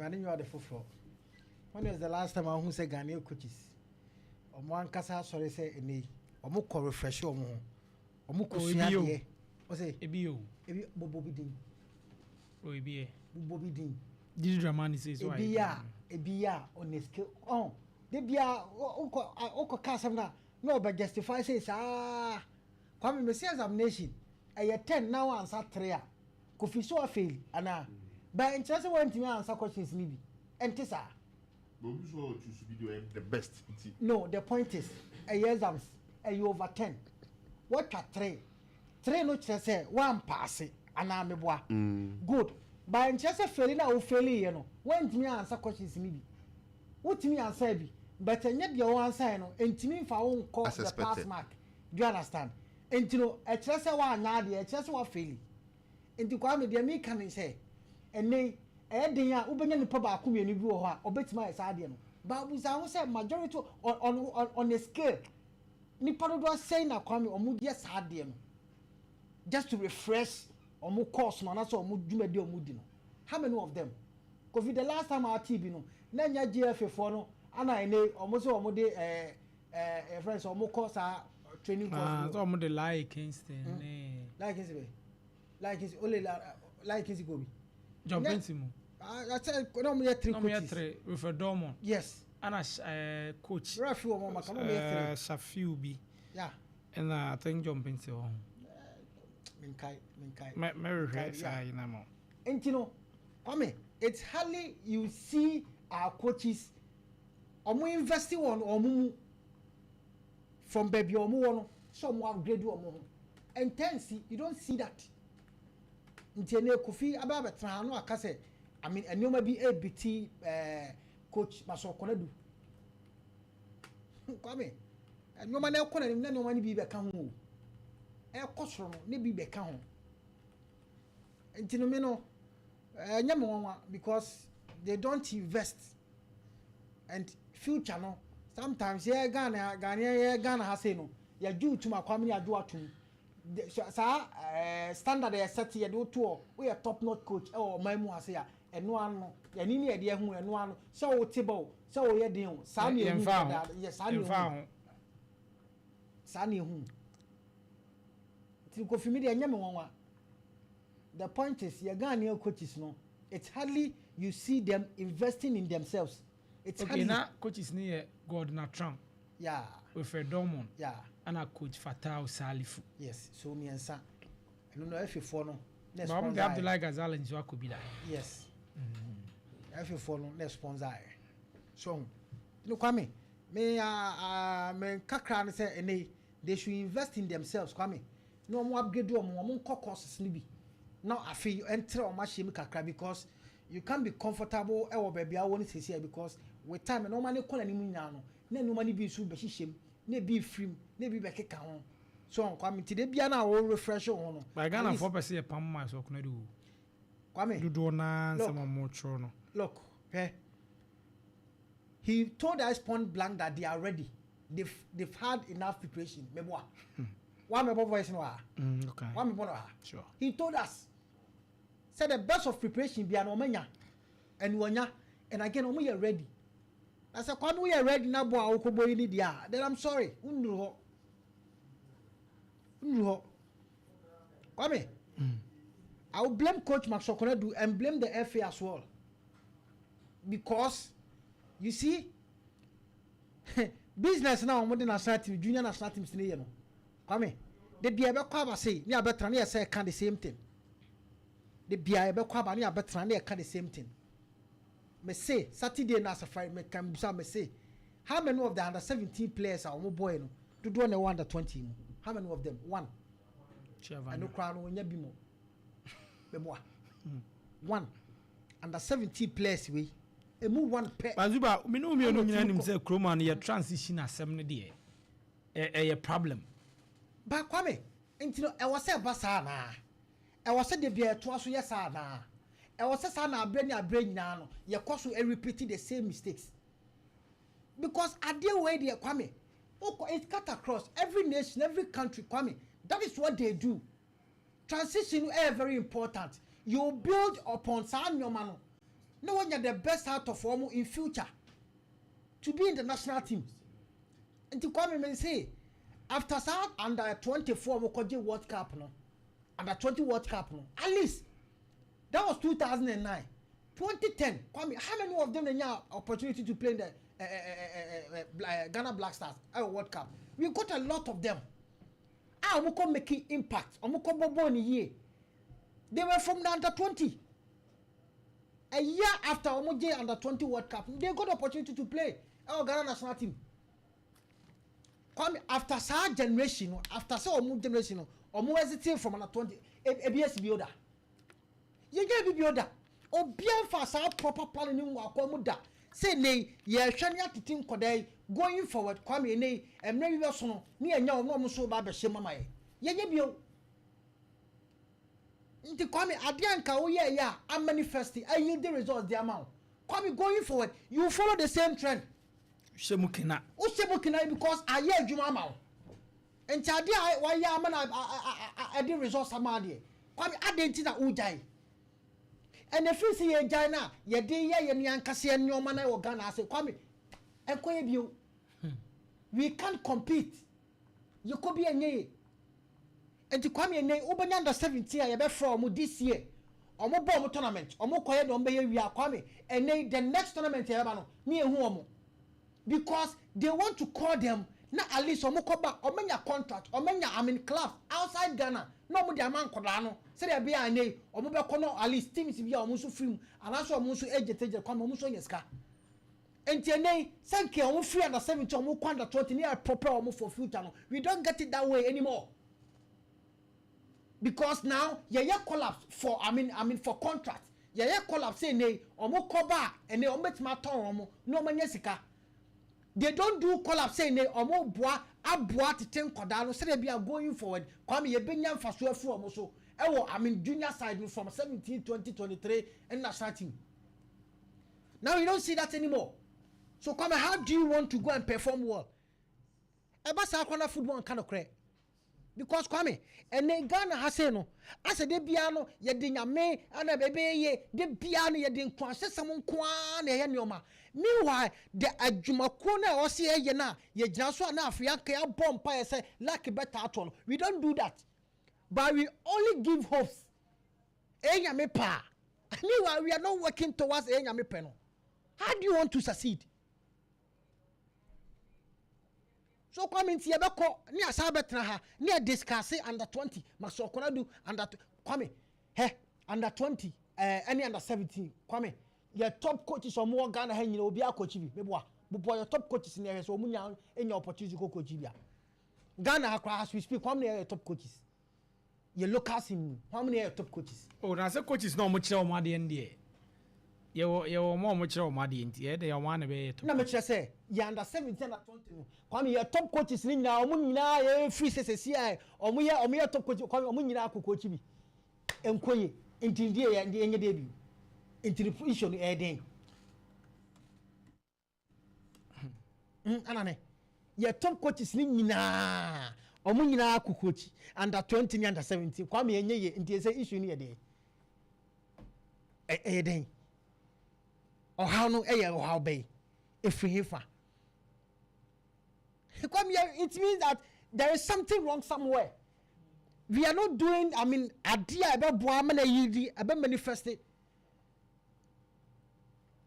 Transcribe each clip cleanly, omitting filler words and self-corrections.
I didn't know the football. When was the last time I who said Ghanaian coaches? One casa sorry say any or refresh or more. Or more could or say Ebio. Bobby Dean. Oh, Ebia. Bobby Dean. This Dramani says why. Ebia on the scale. Oh, the Bia Oko Casana. No, but justify says, Kwame Messi examination. I 10 now answer 3. Kofi so fail. Anna. But in just one to answer questions, maybe. And Tessa. Opemsuo choose video the best. No, the point is, exams, you over 10. What are 3? 3 no say 1 pass it, and I'm a boy. Good. But in just a failing, I will fail, you know. When to me answer questions, maybe. What to me answer be? But yet your answer, no, and to me for own call the pass mark. Do you understand? And you know, a just a one, a just one failing. And to come with the American say, and they. Edenya ubenya nipa ba akumi ni bi wo ho a obetima esade no ba buza ho say majority on a scale nipa do say na kwame omudi esade no just to refresh omu course no na so omu dwumade omudi no how many of them covid the last time our TV no na nya GF4 no ana ene omu so omu de friends omu course training course so omu de like Kingston like only like go be jump into mu I said, no, we have 3 coaches. 3 with a dormant. Yes. And a coach. Rafi or Mama, come on, Shafiu B. Yeah. And I think jumping to home. Minkai. Mary Red, Namo. And you know, Kwame, it's hardly you see our coaches or investing on or mumu from baby or more, some upgrade or more. And you don't see that. Until Kofi about Trano, I can say. I mean, and you may be a BT coach, Maso Konadu. Come and no man else couldn't no money be back home. A cost from maybe back home. And Tinomino, because they don't invest and future no. Sometimes, Ghana has say no. You're due to my community, I do to standard they set here do tour. We are top notch coach or my mo say and no one any near the who and one so table so ye deal Sunny yes Sunny who to go for me the point is your Ghanaian coaches no it's hardly you see them investing in themselves. It's okay, hardly now coaches near Gordon Trump. Yeah. With a Dormont. Yeah. And a coach Fatah Salifu. Yes, so me and son. I don't know if you follow. But I'm going to like Azal and Joa could be that. Yes. If you follow, let's sponsor. So, look, Kwame, me Kakran say, they should invest in themselves, Kwame. No more upgrade, no more courses, Nibi. Now, I feel you enter on my shame Kakra because you can't be comfortable, baby. I want to say because with time, no money call any now. No money be so shame. Ne be free, ne be back account. So on Kwame today be an hour refresh on. By Ghana 4% a pound miles or can do. Kwame do na some more trono. Look, he told us point blank that they are ready. They've had enough preparation. Meboa. One mebo voice no okay. One mebo sure. He told us said the best of preparation be an omenya and wanya and again omo you ready. I said, when we are ready now, then I'm sorry. Kwame, I will blame Coach Maxokonedu and blame the FA as well. Because, you see, business now, more than national team, junior national team, Kwame, the Biabe say, near Betrania say, can the same thing. The Biabe Kwaba near Betrania can the same thing. Me say Saturday na Friday me can say how many of the under 17 players are boy no to do on the under 20 how many of them one I no crown no nya bi mo be mo one under 17 players we emu one pair Zuba me no nyina nim say Kroma no ye transition asem no de a problem ba Kwame ntino e was say basa na e was say de bia to aso yes na I was saying na brain now. You cause you repeating the same mistakes because at the way they Kwame, it cut across every nation, every country. Kwame, that is what they do. Transition is very important. You build upon San Yomano. no one the best out of form in future to be in the national team. And to come and say, after South under 24 World Cup, no, under 20 World Cup, no, at least that was 2009. 2010, Kwame, how many of them have opportunity to play in the Ghana Black Stars World Cup? We got a lot of them. Omoko making impact. Omoko bobo in a year. They were from the under 20. A year after Omoje under 20 World Cup, they got opportunity to play our Ghana national team. Kwame, after sa generation, after sa omu generation, omu hesitate from under 20. ABS bioda. You get bioda. Obian for sa proper planning wa komuda. Say nay, ye shania to think kodai going forward. Kwame nay, and maybe you also me and your mom so bad shema my. Ye bio. Nti Kwame adianka wo ye ya am manifesting and you the results the amount. Kwame going forward, you follow the same trend. Shemukina. Ushemukina because I hear Juma Mao. And Chadia, why ya man I did results amadi. Kwame adentina ujai. And if you see a China, ye day ye Yankasi and your man or Ghana say, Kwame, and you. We can't compete. You could be a nay. And to Kwame a nay, open under 17 year from this year. Or more bomb tournament, or more quiet on Bay we are Kwame, and nay the next tournament near home. Because they want to call them not at least or more or many contract or many clubs outside Ghana. No more the amount Kodano. Say there be a nay or mobile corner at least teams be almost film and also almost educated come almost on your scar. And nay, thank you, almost 3 under 70 or more quanta 20 near proper almost for future. We don't get it that way anymore. Because now yeah collapse for for contract. Yeah collapse say nay or more coba and they omit my tongue no man yesika. They don't do collapse say nay or more bois aboa to 10 Kodano say they are going forward. Kwame ye benyan fasua fu omoso. Junior side from 17, 20, 23 and national team. Now you don't see that anymore. So Kwame, how do you want to go and perform well? Ebasa akwana football kind of cray. Because Kwame, and then Ghana has said no. I said, de piano, ye ding a me, and a baby ye, de piano, ye ding cross someone kwan, a yoma. Meanwhile, the Ajumakuna or see a yena, ye jaswa na Fianca bomb pie say, like a better at all. We don't do that. But we only give hopes. Enyame pa. Meanwhile, we are not working towards Enyame peno. How do you want to succeed? So come in here, near Sabetraha, near discuss under 20. Masokona do under come under 20, any under 17. Come your top coaches or more Ghana hanging will be a coach. Boy, your top coaches in there, so Munya in your opportunity to coach. Ghana, as we speak, how many are your top coaches? You look at him, how many are your top coaches? Oh, now the coaches no much more than the you more much more than the they are one away. No, much I say, you under 17 and 20. Come your top coaches in now, Munina, free CCI, or me top coach, or Munina coach me. And Quay, until the end, the debut. Into the position air day. Anane, your top coaches in na or Munina coach under 20 under 17. Come here, into the issue near day. A day. Or how no air or how bay if we have come here, it means that there is something wrong somewhere. We are not doing, idea about Boamana Yidi, about manifesting.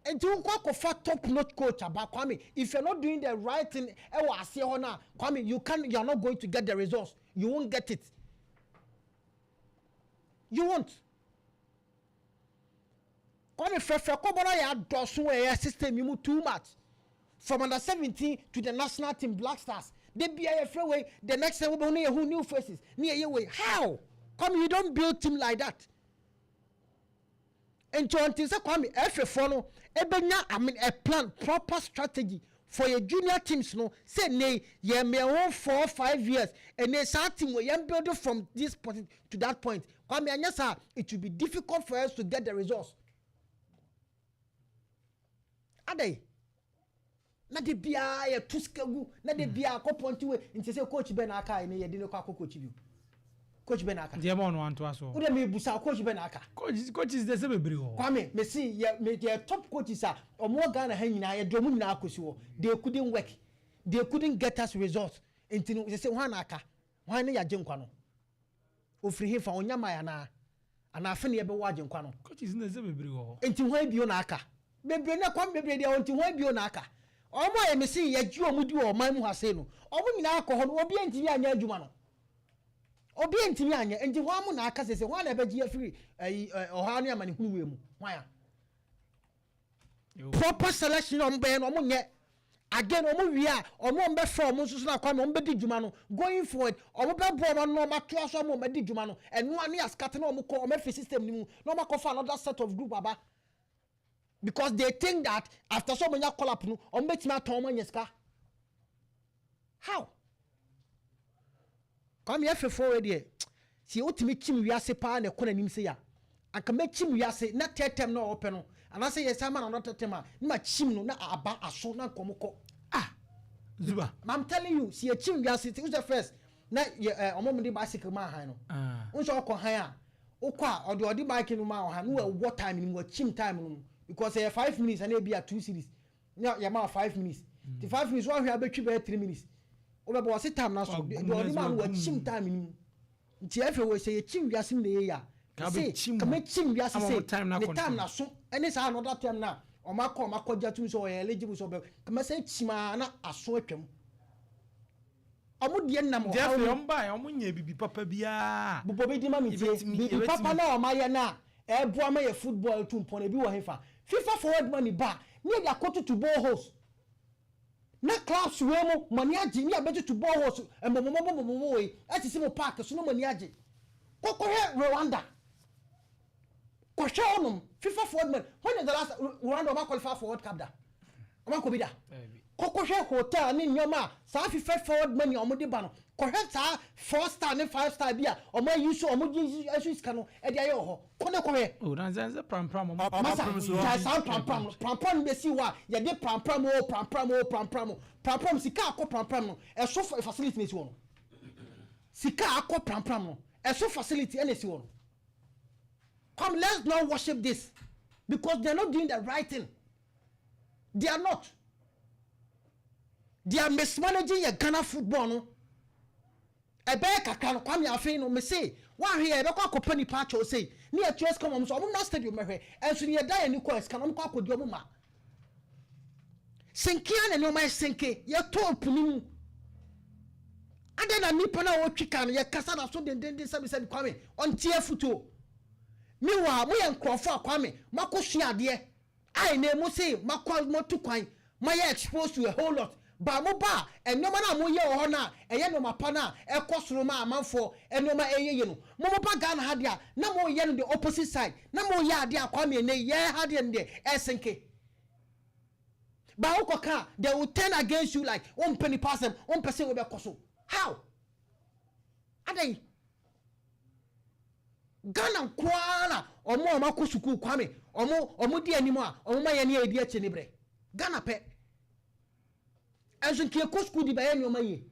And you go for top notch coach about Kwame. If you're not doing the right thing, Kwame, you are not going to get the results. You won't get it. You won't. Kwame Fefe, Kobora ya dosu a system you move too much. From under 17 to the national team Black Stars. They be a freeway, the next time we near who new faces. Near your way. How? Come, you don't build team like that. And to until Kwame, if you follow, a plan, proper strategy for your junior teams. No, say nay, ye may own 4 or 5 years, and they starting with young builder from this point to that point. Kwame, and yes, sir, it will be difficult for us to get the results. Are they? Na de bia ya tuskagu na de bia ko ponti we nti se coach Ben aka ni ye de ne kwa coach bi coach Benaka deɛ ma ɔno anto aso wo de me busa coach Benaka coaches de se bebre ho kwame me see ye top coaches are omo Ghana ha nyina ye domu nyina akosi wo they couldn't work they couldn't get us results enti se ho na aka ho ne ya genkwa no ofiri hefa onyama ya na ana afe ne ye be wo agenkwa no coaches de se bebre ho enti ho bio na aka bebre na kwam bebre de enti ho bio na aka omo ye me see ye ju omu di o man mu hase no omo nyina akọ no obi enti anya adwuma no obi enti anya enti ho amu na aka sese ho na be gi afiri oha ne amane hunu we mu ho ya proper selection on be no omo nye again omo wi a omo be from so na kwa no omo be di dwuma no going forward omo be bo omo no ma to aso omo be di dwuma no enu ane askate na omo ko omo fi system ni mu na omo ko for another set of group aba because they think that after so many collapse no omo be tima ton omo nyeska how come here for forward here si otimi chim wi ase pa na ko na nim se ya aka me chim wi ase na tetem na ope no ana say yes man na tetem a na chim no na aba aso na komoko Zuba I'm telling you see a chim wi ase who's the first na omo me bicycle ma han no unso ko han a okwa odi bike no ma han no what time ni mo chim time no because 5 minutes and be at 2 series na ya ma 5 minutes the 5 minutes one hwe abetwi be 3 minutes obebo wase time na so odi ma no chim time ni nti efe we say chim wi ase na ye ya ka me chim wi ase say time na so any say another time na o makọ ja tum so o eligible so be ka me say chima na aso atwam omo die nam o dia fe o mba o nya bibi papa bia bobo be di ma mi tie bibi papa na o ma ye na e bua ma ye football tum pon e bi wo hefa FIFA forward money ba ni ya koto to ball host na clubs we mo mani age ni abeto to ball host embomomomomo we ati si mo park so no mani age kokore Rwanda kwahwe onum FIFA forward money when the last Rwanda ma qualify for World Cup da o ma ko bi da kokore hotel ni nyoma sa FIFA forward money o mo de ba no kohwe sa 4 star ne 5 star bia o ma use o mo gi asu iska no e de aye ho kone kohwe o na zanza pram be si wa ye de pram sika akọ pram no e so facility ne si won sika akọ pram no e so facility ene si won come let's not worship this because they're not doing the right thing they are mismanaging your Ghana football no ebe kakra no kwame afei no me say wa hwe ebe kwa kopani pa cho say ni a choice come on so omo na stadium mehwe enso ni eda ya ni course kan omo kwa kodi omo ma senkia na ni omo senke ye top ni mu ade na nipa na wo twika no ye kasa na so den sabi kwame on tie futo mi wa mo ye nkrofo akwame makosua ade ai na emu say makwa motu kwan ma ye exposed to a whole lot ba mo ba enoma na mo ye ho na eye no mapa na ekosoro ma amanfo enoma eyeye no mo ba Ghana ha dia na mo ye no the opposite side na mo ye ade akwame ne ye ha dia ne esenke ba ukoka they will turn against you like one penny person we be koso how adai Ghana kwala omo makosuku kwame omo di animo a omo ma ye ne edi ache ne bre Ghana pe enso kie ko school di ba ye nyoma ye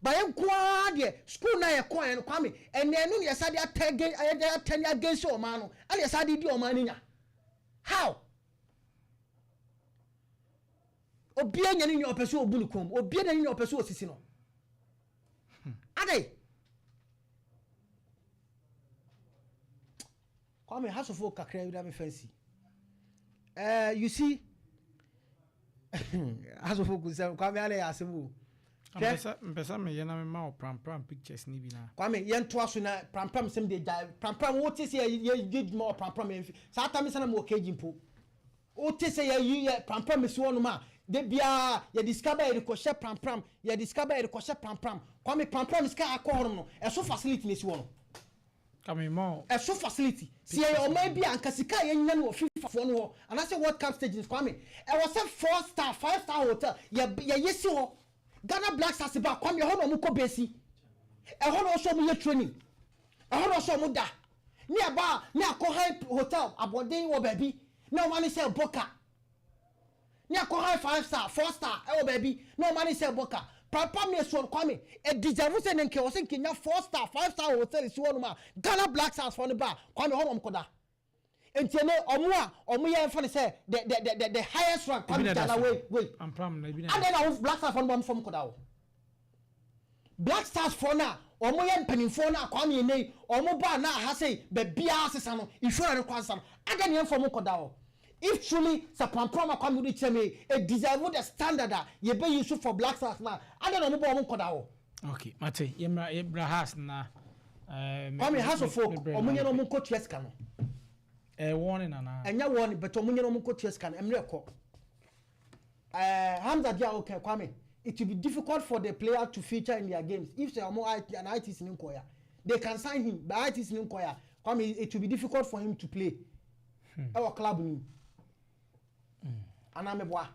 ba ye kwa de school na ye ko ye no kwame ene no ye sade atag against o man no ale sade di o man nya how obi anya ni opeso obu nukom obi anya ni opeso osisi no ade kwame has of kakra wi da me fancy you see as of focus kwame ale asemu mpesa me ye na me ma pram pictures ni bi na kwame ye nto aso na pram sem de jai pram wo tese ye did more pram enfi sa ata me sana mo keji mpo o tese ye pram si wonu ma de bia ye discover ye ko she pram ye discover ye ko she pram kwame pram ska akọ no e so facility ne si wonu kame mo e so facility si ye o ma bia anka sika ye nya no FIFA fo no ho ana say World Cup stages kwame e was a 4 star 5 star hotel ye yesi ho Ghana Black Stars ba kwame ho no mu ko besi e ho no so mu ye training e ho no so mu da ni aba ni akọ high hotel aboden wo baby na o mani say boka ni akọ high 5 star 4 star e wo baby na o mani say boka papa me so kwame e deserve say nke o say kenya 4-star 5-star hotel is one ma Ghana Black Stars for the bar kwame ho koda entiene omo ye fa say the highest rank kwame Ghana way am pram na bi na and then Black Stars for the from koda o Black Stars for na omo ye mpanimfo na kwame nei omo ba na ha say be bia asesa no isura ne kwansa no and then ye from koda o if truly Sapampama kwame di cheme e deserve the standard that ye be use for Black Stars na and then omo ba omo koda o okay mate yemra has na kwame has of folk omo nye no omo coach yeska no warning na enya warning but omo nye no omo coach yeska no emre ko Hamza dia okay kwame it will be difficult for the player to feature in their games if say omo an ITC in Koya they can sign him by ITC in Koya kwame it will be difficult for him to play our club ni anameboa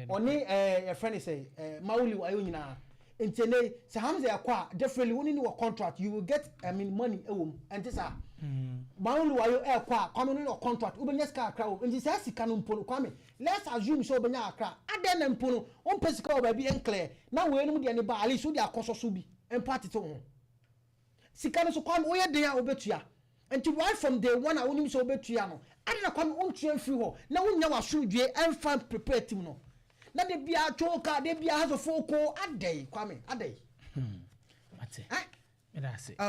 oni your friend say mauli wa yo nyina entene se Hamza yakwa definitely woni ni contract you will get money ewom enti sa mauli wa yo ekwa kwame no contract ubenya ska akra o enti sa sika no mpo kwame let's assume so ubenya akra aden na mpo no on pesika o ba bi enclear na we no de ne ba ali so de akoso so bi empathy to ho sika no so kwame o ye den a obetua enti right from day one a woni so obetua no ade na kwame on tuen free ho na wonya wasodwe emfa prepare team no na de bia choka de bia hazo foko adai kwame adai ate me da say